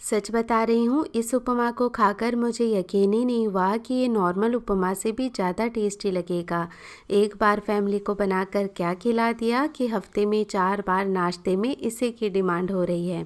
सच बता रही हूँ, इस उपमा को खाकर मुझे यकीन ही नहीं हुआ कि ये नॉर्मल उपमा से भी ज़्यादा टेस्टी लगेगा। एक बार फैमिली को बनाकर क्या खिला दिया कि हफ्ते में 4 बार नाश्ते में इसी की डिमांड हो रही है।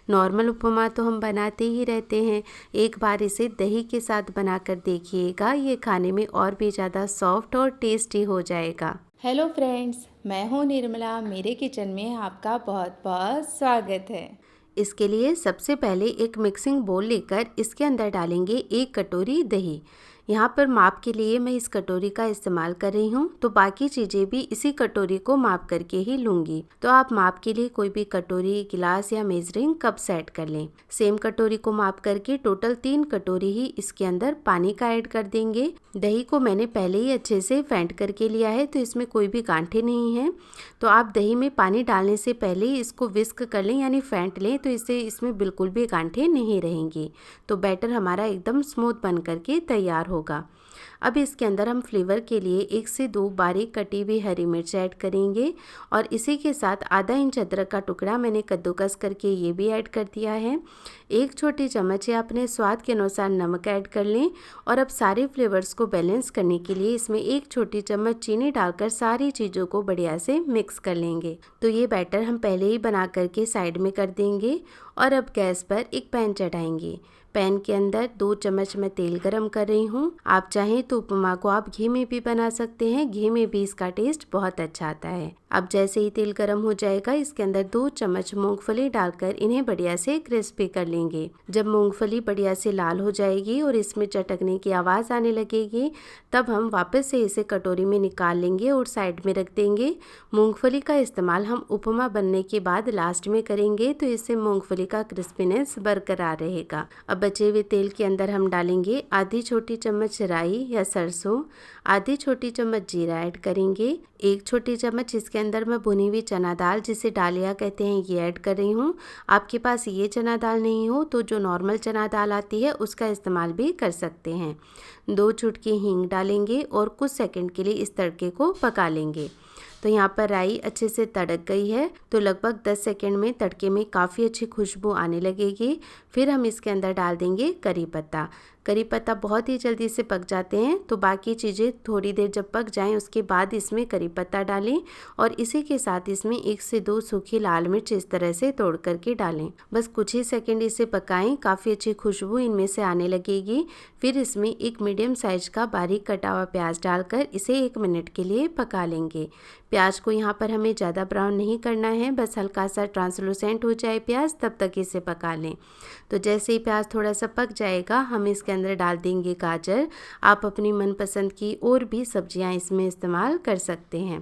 नॉर्मल उपमा तो हम बनाते ही रहते हैं, एक बार इसे दही के साथ बनाकर देखिएगा, ये खाने में और भी ज़्यादा सॉफ्ट और टेस्टी हो जाएगा। हेलो फ्रेंड्स, मैं हूँ निर्मला। मेरे किचन में आपका बहुत बहुत स्वागत है। इसके लिए सबसे पहले एक मिक्सिंग बोल लेकर इसके अंदर डालेंगे 1 कटोरी दही। यहाँ पर माप के लिए मैं इस कटोरी का इस्तेमाल कर रही हूँ, तो बाकी चीज़ें भी इसी कटोरी को माप करके ही लूँगी। तो आप माप के लिए कोई भी कटोरी, गिलास या मेजरिंग कप सेट कर लें। सेम कटोरी को माप करके टोटल 3 कटोरी ही इसके अंदर पानी का ऐड कर देंगे। दही को मैंने पहले ही अच्छे से फेंट करके लिया है, तो इसमें कोई भी गांठें नहीं हैं। तो आप दही में पानी डालने से पहले ही इसको विस्क कर लें, यानी फेंट लें, तो इससे इसमें बिल्कुल भी गांठें नहीं रहेंगी। तो बैटर हमारा एकदम स्मूथ बन करके तैयार होगा। अब इसके अंदर हम फ्लेवर के लिए 1 से 2 बारीक कटी हुई हरी मिर्च ऐड करेंगे और इसी के साथ आधा इंच अदरक का टुकड़ा मैंने कद्दूकस करके ये भी ऐड कर दिया है। 1 छोटी चम्मच या अपने स्वाद के अनुसार नमक ऐड कर लें और अब सारे फ्लेवर्स को बैलेंस करने के लिए इसमें 1 छोटी चम्मच चीनी डालकर सारी चीज़ों को बढ़िया से मिक्स कर लेंगे। तो ये बैटर हम पहले ही बना करके साइड में कर देंगे और अब गैस पर एक पैन चढ़ाएंगे। पैन के अंदर 2 चम्मच मैं तेल गरम कर रही हूँ। आप चाहें तो उपमा को आप घी में भी बना सकते हैं, घी में भी इसका टेस्ट बहुत अच्छा आता है। अब जैसे ही तेल गरम हो जाएगा, इसके अंदर 2 चम्मच मूंगफली डालकर इन्हें बढ़िया से क्रिस्पी कर लेंगे। जब मूंगफली बढ़िया से लाल हो जाएगी और इसमें चटकने की आवाज़ आने लगेगी, तब हम वापस से इसे कटोरी में निकाल लेंगे और साइड में रख देंगे। मूंगफली का इस्तेमाल हम उपमा बनने के बाद लास्ट में करेंगे, तो इससे मूंगफली का क्रिस्पीनेस बरकरार रहेगा। अब बचे हुए तेल के अंदर हम डालेंगे आधी छोटी चम्मच राई या सरसों, आधी छोटी चम्मच जीरा ऐड करेंगे, 1 छोटी चम्मच इसके अंदर मैं भुनी हुई चना दाल, जिसे डालिया कहते हैं, ये ऐड कर रही हूँ। आपके पास ये चना दाल नहीं हो तो जो नॉर्मल चना दाल आती है उसका इस्तेमाल भी कर सकते हैं। 2 चुटकी हींग डालेंगे और कुछ सेकंड के लिए इस तड़के को पका लेंगे। तो यहाँ पर राई अच्छे से तड़क गई है, तो लगभग 10 सेकंड में तड़के में काफ़ी अच्छी खुशबू आने लगेगी। फिर हम इसके अंदर डाल देंगे करी पत्ता। करी पत्ता बहुत ही जल्दी से पक जाते हैं, तो बाकी चीज़ें थोड़ी देर जब पक जाएं उसके बाद इसमें करी पत्ता डालें और इसी के साथ इसमें 1 से 2 सूखी लाल मिर्च इस तरह से तोड़ करके डालें। बस कुछ ही सेकंड इसे पकाएं, काफ़ी अच्छी खुशबू इनमें से आने लगेगी। फिर इसमें एक मीडियम साइज का बारीक कटा हुआ प्याज डालकर इसे 1 मिनट के लिए पका लेंगे। प्याज को यहाँ पर हमें ज़्यादा ब्राउन नहीं करना है, बस हल्का सा ट्रांसलूसेंट हो जाए प्याज, तब तक इसे पका लें। तो जैसे ही प्याज थोड़ा सा पक जाएगा, हम इसके अंदर डाल देंगे गाजर। आप अपनी मनपसंद की और भी सब्जियां इसमें इस्तेमाल कर सकते हैं।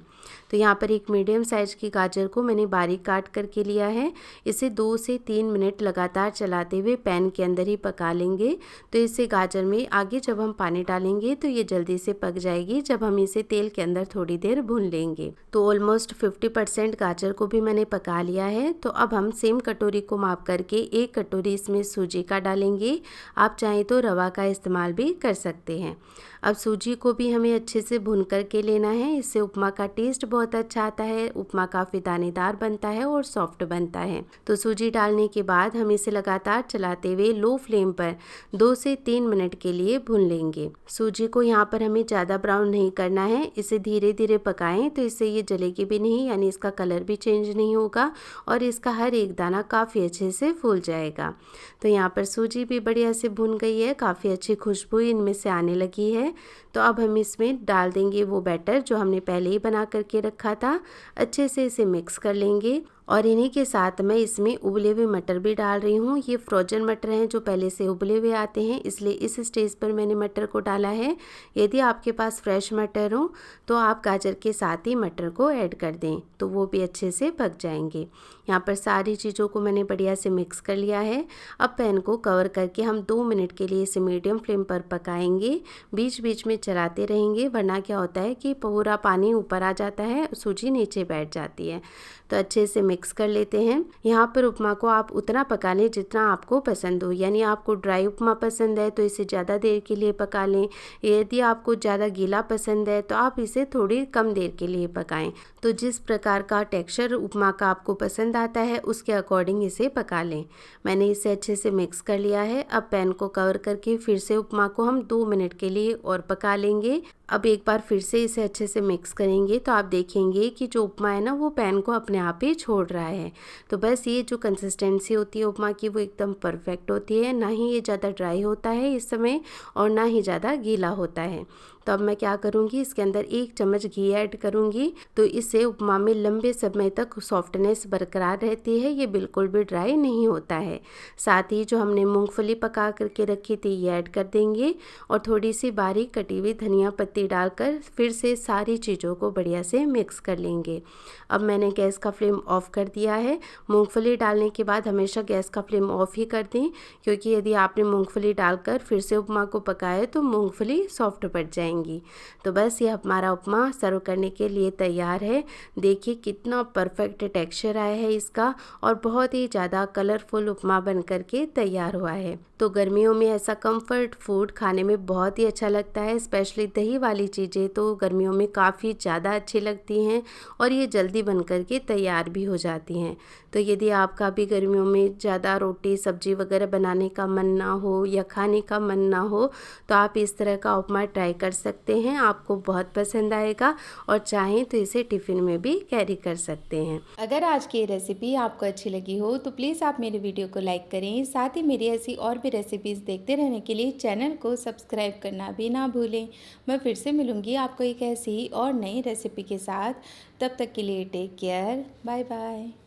तो यहाँ पर एक मीडियम साइज की गाजर को मैंने बारीक काट करके लिया है। इसे 2 से 3 मिनट लगातार चलाते हुए पैन के अंदर ही पका लेंगे। तो इससे गाजर में आगे जब हम पानी डालेंगे तो ये जल्दी से पक जाएगी, जब हम इसे तेल के अंदर थोड़ी देर भून लेंगे। तो ऑलमोस्ट 50% गाजर को भी मैंने पका लिया है। तो अब हम सेम कटोरी को माप करके 1 कटोरी इसमें सूजी का डालेंगे। आप चाहें तो रवा का इस्तेमाल भी कर सकते हैं। अब सूजी को भी हमें अच्छे से भून करके लेना है, इससे उपमा का टेस्ट बहुत अच्छा आता है। उपमा काफ़ी दानेदार बनता है और सॉफ्ट बनता है। तो सूजी डालने के बाद हम इसे लगातार चलाते हुए लो फ्लेम पर 2 से 3 मिनट के लिए भून लेंगे। सूजी को यहाँ पर हमें ज़्यादा ब्राउन नहीं करना है, इसे धीरे धीरे पकाएं, तो इससे ये जलेगी भी नहीं, यानी इसका कलर भी चेंज नहीं होगा और इसका हर एक दाना काफ़ी अच्छे से फूल जाएगा। तो यहाँ पर सूजी भी बढ़िया से भून गई है, काफ़ी अच्छी खुशबू इनमें से आने लगी है। तो अब हम इसमें डाल देंगे वो बैटर जो हमने पहले ही बना करके रखा था। अच्छे से इसे मिक्स कर लेंगे और इन्हीं के साथ मैं इसमें उबले हुए मटर भी डाल रही हूँ। ये फ्रोजन मटर हैं जो पहले से उबले हुए आते हैं, इसलिए इस स्टेज पर मैंने मटर को डाला है। यदि आपके पास फ्रेश मटर हो तो आप गाजर के साथ ही मटर को ऐड कर दें, तो वो भी अच्छे से पक जाएंगे। यहाँ पर सारी चीज़ों को मैंने बढ़िया से मिक्स कर लिया है। अब पैन को कवर करके हम 2 मिनट के लिए इसे मीडियम फ्लेम पर पकाएंगे। बीच बीच में चलाते रहेंगे, वरना क्या होता है कि पूरा पानी ऊपर आ जाता है, सूजी नीचे बैठ जाती है। तो अच्छे से मिक्स कर लेते हैं। यहाँ पर उपमा को आप उतना पका लें जितना आपको पसंद हो, यानी आपको ड्राई उपमा पसंद है तो इसे ज़्यादा देर के लिए पका लें। यदि आपको ज़्यादा गीला पसंद है तो आप इसे थोड़ी कम देर के लिए पकाएं। तो जिस प्रकार का टेक्सचर उपमा का आपको पसंद आता है उसके अकॉर्डिंग इसे पका लें। मैंने इसे अच्छे से मिक्स कर लिया है। अब पैन को कवर करके फिर से उपमा को हम 2 मिनट के लिए और पका लेंगे। अब एक बार फिर से इसे अच्छे से मिक्स करेंगे तो आप देखेंगे कि जो उपमा है ना वो पैन को अपने आप ही छोड़ रहा है। तो बस ये जो कंसिस्टेंसी होती है उपमा की वो एकदम परफेक्ट होती है, ना ही ये ज़्यादा ड्राई होता है इस समय और ना ही ज़्यादा गीला होता है। तो अब मैं क्या करूँगी, इसके अंदर 1 चम्मच घी ऐड करूँगी। तो इससे उपमा में लंबे समय तक सॉफ्टनेस बरकरार रहती है, ये बिल्कुल भी ड्राई नहीं होता है। साथ ही जो हमने मूंगफली पका करके रखी थी ये ऐड कर देंगे और थोड़ी सी बारीक कटी हुई धनिया पत्ती डालकर फिर से सारी चीज़ों को बढ़िया से मिक्स कर लेंगे। अब मैंने गैस का फ्लेम ऑफ कर दिया है। मूंगफली डालने के बाद हमेशा गैस का फ्लेम ऑफ ही कर दें, क्योंकि यदि आपने मूंगफली डालकर फिर से उपमा को पकाए तो मूंगफली सॉफ्ट पड़ जाएंगी। तो बस ये हमारा उपमा सर्व करने के लिए तैयार है। देखिए कितना परफेक्ट टेक्सचर आया है इसका और बहुत ही ज़्यादा कलरफुल उपमा बन करके तैयार हुआ है। तो गर्मियों में ऐसा कंफर्ट फूड खाने में बहुत ही अच्छा लगता है। स्पेशली दही वाली चीज़ें तो गर्मियों में काफ़ी ज़्यादा अच्छी लगती हैं और ये जल्दी बन करके तैयार भी हो जाती हैं। तो यदि आपका भी गर्मियों में ज़्यादा रोटी सब्जी वगैरह बनाने का मन ना हो या खाने का मन ना हो तो आप इस तरह का उपमा ट्राई कर सकते हैं, आपको बहुत पसंद आएगा और चाहें तो इसे टिफ़िन में भी कैरी कर सकते हैं। अगर आज की ये रेसिपी आपको अच्छी लगी हो तो प्लीज़ आप मेरे वीडियो को लाइक करें। साथ ही मेरी ऐसी और भी रेसिपीज़ देखते रहने के लिए चैनल को सब्सक्राइब करना भी ना भूलें। मैं फिर से मिलूँगी आपको एक ऐसी ही और नई रेसिपी के साथ। तब तक के लिए टेक केयर, बाय बाय।